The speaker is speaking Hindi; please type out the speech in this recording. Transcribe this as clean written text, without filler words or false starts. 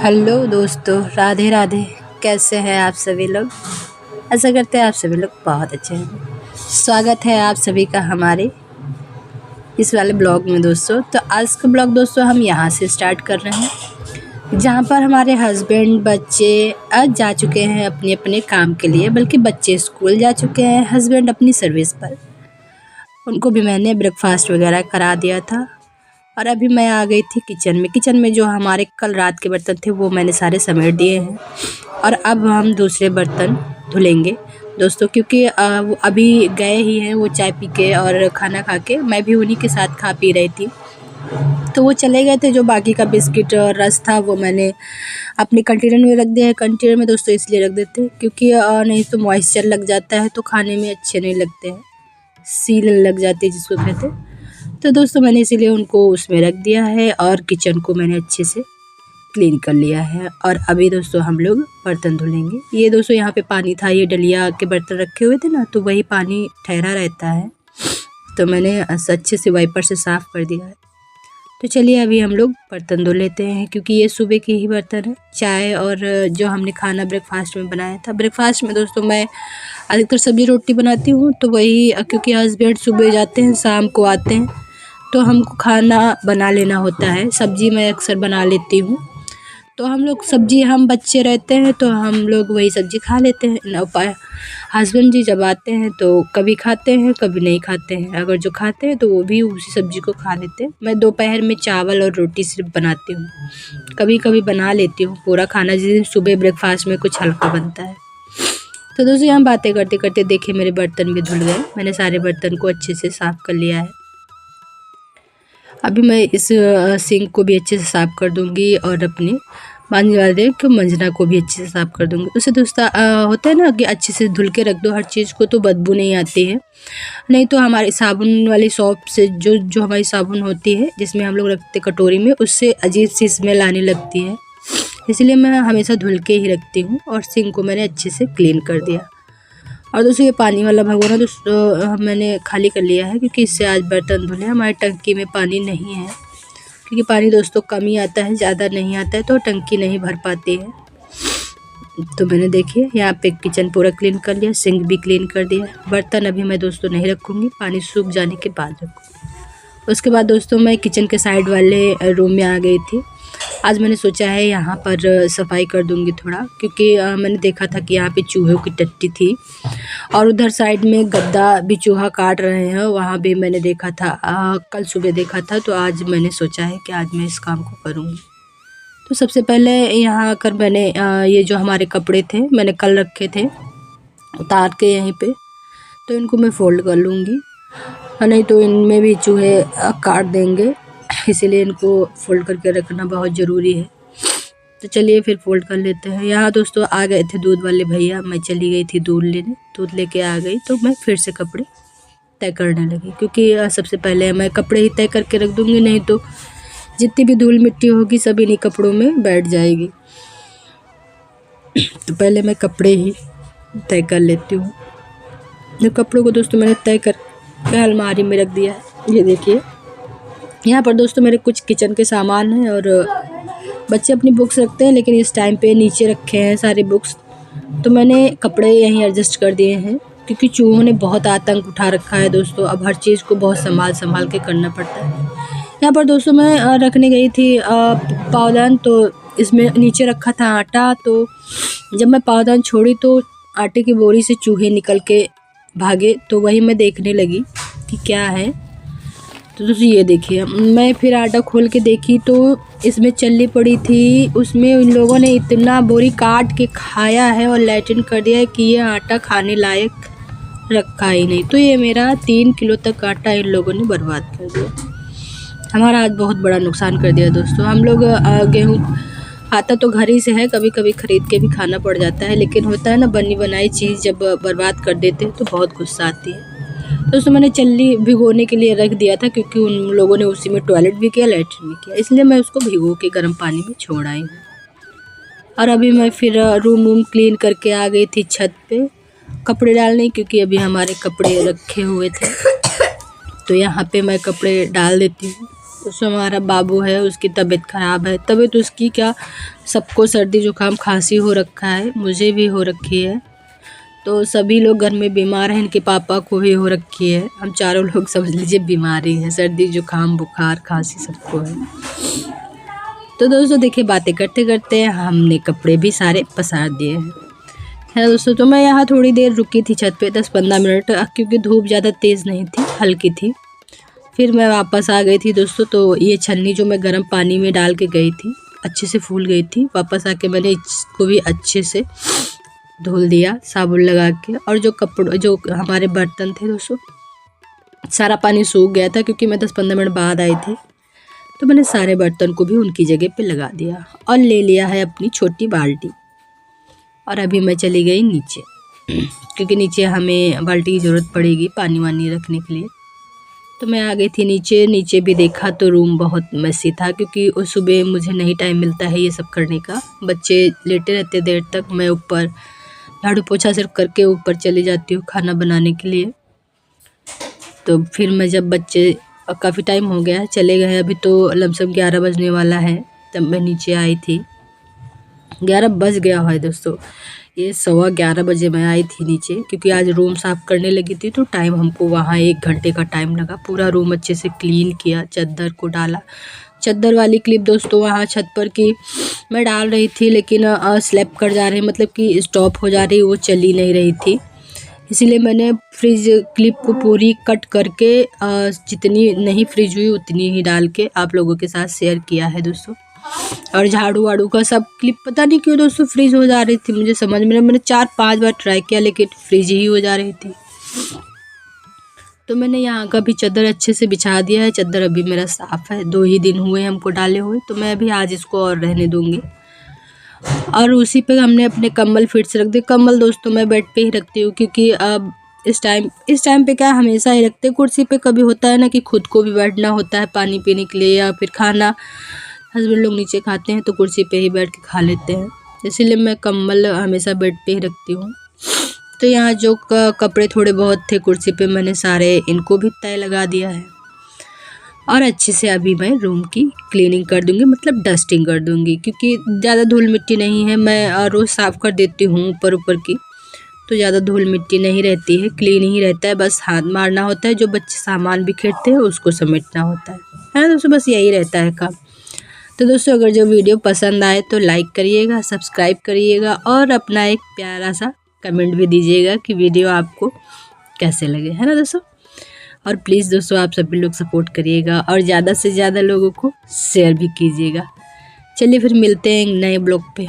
हेलो दोस्तों, राधे राधे। कैसे हैं आप सभी लोग? आशा करते हैं आप सभी लोग बहुत अच्छे हैं। स्वागत है आप सभी का हमारे इस वाले ब्लॉग में दोस्तों। तो आज का ब्लॉग दोस्तों हम यहाँ से स्टार्ट कर रहे हैं, जहाँ पर हमारे हस्बैंड बच्चे आज जा चुके हैं अपने अपने काम के लिए। बल्कि बच्चे स्कूल जा चुके हैं, हस्बैंड अपनी सर्विस पर। उनको भी मैंने ब्रेकफास्ट वगैरह करा दिया था और अभी मैं आ गई थी किचन में जो हमारे कल रात के बर्तन थे वो मैंने सारे समेट दिए हैं। और अब हम दूसरे बर्तन धुलेंगे दोस्तों, क्योंकि वो अभी गए ही हैं वो चाय पी के और खाना खा के। मैं भी उन्हीं के साथ खा पी रही थी, तो वो चले गए थे। जो बाकी का बिस्किट और रस था वो मैंने अपने कंटेनर में रख दिया है। कंटेनर में दोस्तों इसलिए रख देते हैं क्योंकि नहीं तो मॉइस्चर लग जाता है तो खाने में अच्छे नहीं लगते हैं, सील लग जाती है जिसको कहते हैं। तो दोस्तों मैंने इसीलिए उनको उसमें रख दिया है और किचन को मैंने अच्छे से क्लीन कर लिया है। और अभी दोस्तों हम लोग बर्तन धुलेंगे। ये दोस्तों यहाँ पे पानी था, ये डलिया के बर्तन रखे हुए थे ना, तो वही पानी ठहरा रहता है, तो मैंने अच्छे से वाइपर से साफ़ कर दिया है। तो चलिए अभी हम लोग बर्तन धो लेते हैं, क्योंकि ये सुबह के ही बर्तन है। चाय और जो हमने खाना ब्रेकफास्ट में बनाया था। ब्रेकफास्ट में दोस्तों मैं अधिकतर सब्ज़ी रोटी बनाती हूँ, तो वही क्योंकि हस्बैंड सुबह जाते हैं शाम को आते हैं तो हमको खाना बना लेना होता है। सब्ज़ी मैं अक्सर बना लेती हूँ, तो हम लोग सब्ज़ी, हम बच्चे रहते हैं तो हम लोग वही सब्ज़ी खा लेते हैं। हस्बैंड जी जब आते हैं तो कभी खाते हैं कभी नहीं खाते हैं। अगर जो खाते हैं तो वो भी उसी सब्ज़ी को खा लेते हैं। मैं दोपहर में चावल और रोटी सिर्फ बनाती हूँ, कभी कभी बना लेती हूँ पूरा खाना, जिस दिन सुबह ब्रेकफास्ट में कुछ हल्का बनता है। तो दोस्तों यहाँ बातें करते करते देखे मेरे बर्तन भी धुल गए। मैंने सारे बर्तन को अच्छे से साफ़ कर लिया है। अभी मैं इस सिंक को भी अच्छे से साफ़ कर दूंगी और अपनी मांझने वाले को मंजना को भी अच्छे से साफ़ कर दूंगी। उससे दोस्तों होता है ना कि अच्छे से धुल के रख दो हर चीज़ को, तो बदबू नहीं आती है। नहीं तो हमारे साबुन वाली शॉप से जो हमारी साबुन होती है जिसमें हम लोग रखते कटोरी में, उससे अजीब सी स्मेल आने लगती है। इसलिए मैं हमेशा धुल के ही रखती हूँ। और सिंक को मैंने अच्छे से क्लीन कर दिया। और दोस्तों ये पानी वाला भगोना दोस्तों मैंने खाली कर लिया है, क्योंकि इससे आज बर्तन धुले। हमारी टंकी में पानी नहीं है, क्योंकि पानी दोस्तों कम ही आता है, ज़्यादा नहीं आता है, तो टंकी नहीं भर पाती है। तो मैंने देखिए यहाँ पे किचन पूरा क्लीन कर लिया, सिंक भी क्लीन कर दिया। बर्तन अभी मैं दोस्तों नहीं रखूँगी, पानी सूख जाने के बाद रखूँगी। उसके बाद दोस्तों मैं किचन के साइड वाले रूम में आ गई थी। आज मैंने सोचा है यहाँ पर सफाई कर दूँगी थोड़ा, क्योंकि मैंने देखा था कि यहाँ पे चूहों की टट्टी थी और उधर साइड में गद्दा भी चूहा काट रहे हैं, वहाँ भी मैंने देखा था। कल सुबह देखा था, तो आज मैंने सोचा है कि आज मैं इस काम को करूँगी। तो सबसे पहले यहाँ आकर मैंने ये जो हमारे कपड़े थे मैंने कल रखे थे उतार के यहीं पे, तो इनको मैं फ़ोल्ड कर लूँगी, नहीं तो इनमें भी चूहे काट देंगे। इसीलिए इनको फ़ोल्ड करके रखना बहुत ज़रूरी है। तो चलिए फिर फ़ोल्ड कर लेते हैं। यहाँ दोस्तों आ गए थे दूध वाले भैया, मैं चली गई थी दूध लेने। दूध लेके आ गई तो मैं फिर से कपड़े तय करने लगी, क्योंकि सबसे पहले मैं कपड़े ही तय करके रख दूँगी, नहीं तो जितनी भी धूल मिट्टी होगी सब इन्हीं कपड़ों में बैठ जाएगी। तो पहले मैं कपड़े ही तय कर लेती हूँ। जो कपड़ों को दोस्तों मैंने तय करके अलमारी में रख दिया है। ये देखिए यहाँ पर दोस्तों मेरे कुछ किचन के सामान हैं और बच्चे अपनी बुक्स रखते हैं, लेकिन इस टाइम पे नीचे रखे हैं सारे बुक्स। तो मैंने कपड़े यहीं एडजस्ट कर दिए हैं, क्योंकि चूहों ने बहुत आतंक उठा रखा है दोस्तों। अब हर चीज़ को बहुत संभाल के करना पड़ता है। यहाँ पर दोस्तों मैं रखने गई थी पावदान, तो इसमें नीचे रखा था आटा। तो जब मैं पावदान छोड़ी तो आटे की बोरी से चूहे निकल के भागे, तो वही मैं देखने लगी कि क्या है। तो दोस्तों ये देखिए, मैं फिर आटा खोल के देखी तो इसमें चल्ली पड़ी थी। उसमें इन लोगों ने इतना बोरी काट के खाया है और लैट्रिन कर दिया है कि ये आटा खाने लायक रखा ही नहीं। तो ये मेरा 3 किलो तक आटा इन लोगों ने बर्बाद कर दिया। हमारा आज बहुत बड़ा नुकसान कर दिया दोस्तों। हम लोग गेहूँ आता तो घर ही से है, कभी कभी ख़रीद के भी खाना पड़ जाता है, लेकिन होता है ना बनी बनाई चीज़ जब बर्बाद कर देते हैं तो बहुत गुस्सा आती है। दोस्तों मैंने चल्ली भिगोने के लिए रख दिया था, क्योंकि उन लोगों ने उसी में टॉयलेट भी किया, लैट्रिन भी किया, इसलिए मैं उसको भिगो के गर्म पानी में छोड़ आई हूँ। और अभी मैं फिर रूम क्लीन करके आ गई थी छत पे कपड़े डालने, क्योंकि अभी हमारे कपड़े रखे हुए थे। तो यहाँ पे मैं कपड़े डाल देती हूँ। उसमें हमारा बाबू है, उसकी तबीयत ख़राब है। तबीयत उसकी क्या, सबको सर्दी जुकाम खांसी हो रखा है, मुझे भी हो रखी है। तो सभी लोग घर में बीमार हैं, इनके पापा को भी हो रखी है। हम चारों लोग समझ लीजिए बीमारी है, सर्दी जुकाम बुखार खांसी सबको है। तो दोस्तों देखिए, बातें करते करते हमने कपड़े भी सारे पसार दिए हैं। है दोस्तों, तो मैं यहाँ थोड़ी देर रुकी थी छत पे, 10-15 मिनट, क्योंकि धूप ज़्यादा तेज़ नहीं थी, हल्की थी। फिर मैं वापस आ गई थी दोस्तों। तो ये छन्नी जो मैं गर्म पानी में डाल के गई थी, अच्छे से फूल गई थी। वापस आके मैंने इसको भी अच्छे से धुल दिया साबुन लगा के। और जो हमारे बर्तन थे दोस्तों, सारा पानी सूख गया था, क्योंकि मैं 10-15 मिनट बाद आई थी। तो मैंने सारे बर्तन को भी उनकी जगह पे लगा दिया और ले लिया है अपनी छोटी बाल्टी। और अभी मैं चली गई नीचे, क्योंकि नीचे हमें बाल्टी की ज़रूरत पड़ेगी पानी वानी रखने के लिए। तो मैं आ गई थी नीचे भी देखा तो रूम बहुत मैसी था, क्योंकि उस सुबह मुझे नहीं टाइम मिलता है ये सब करने का। बच्चे लेटे रहते देर तक, मैं ऊपर झाड़ू पोछा सिर्फ करके ऊपर चली जाती हूँ खाना बनाने के लिए। तो फिर मैं जब बच्चे काफ़ी टाइम हो गया चले गए, अभी तो लमसम 11 बजने वाला है, तब मैं नीचे आई थी। 11 बज गया है दोस्तों, ये 11:15 बजे मैं आई थी नीचे, क्योंकि आज रूम साफ़ करने लगी थी। तो टाइम हमको वहाँ 1 घंटे का टाइम लगा। पूरा रूम अच्छे से क्लीन किया, चादर को डाला। चादर वाली क्लिप दोस्तों वहाँ छत पर की मैं डाल रही थी, लेकिन स्लैप कर जा रही, मतलब कि स्टॉप हो जा रही, वो चली नहीं रही थी। इसीलिए मैंने फ्रिज क्लिप को पूरी कट करके जितनी नहीं फ्रिज हुई उतनी ही डाल के आप लोगों के साथ शेयर किया है दोस्तों। और झाड़ू वाड़ू का सब क्लिप पता नहीं क्यों दोस्तों फ्रीज हो जा रही थी, मुझे समझ में नहीं। मैंने 4-5 बार ट्राई किया, लेकिन फ्रीज ही हो जा रही थी। तो मैंने यहाँ का भी चादर अच्छे से बिछा दिया है। चादर अभी मेरा साफ़ है, 2 ही दिन हुए हमको डाले हुए। तो मैं अभी आज इसको और रहने दूँगी। और उसी पे हमने अपने कंबल फिट से रख दिए। कंबल दोस्तों मैं बेड पे ही रखती हूँ, क्योंकि अब इस टाइम पे क्या हमेशा ही रखते हैं। कुर्सी पे कभी होता है ना कि खुद को भी बैठना होता है पानी पीने के लिए, या फिर खाना हस्बैंड लोग नीचे खाते हैं तो कुर्सी पे ही बैठ के खा लेते हैं। इसीलिए मैं कंबल हमेशा बेड पे ही रखती हूँ। तो यहाँ जो कपड़े थोड़े बहुत थे कुर्सी पे, मैंने सारे इनको भी तय लगा दिया है। और अच्छे से अभी मैं रूम की क्लीनिंग कर दूँगी, मतलब डस्टिंग कर दूँगी, क्योंकि ज़्यादा धूल मिट्टी नहीं है। मैं रोज़ साफ़ कर देती हूँ ऊपर की, तो ज़्यादा धूल मिट्टी नहीं रहती है, क्लीन ही रहता है। बस हाथ मारना होता है, जो बच्चे सामान बिखेरते हैं उसको समेटना होता है ना दोस्तों, बस यही रहता है काम। तो दोस्तों अगर जो वीडियो पसंद आए तो लाइक करिएगा, सब्सक्राइब करिएगा, और अपना एक प्यारा सा कमेंट भी दीजिएगा कि वीडियो आपको कैसे लगे, है ना दोस्तों। और प्लीज़ दोस्तों आप सभी लोग सपोर्ट करिएगा, और ज़्यादा से ज़्यादा लोगों को शेयर भी कीजिएगा। चलिए फिर मिलते हैं एक नए ब्लॉग पे।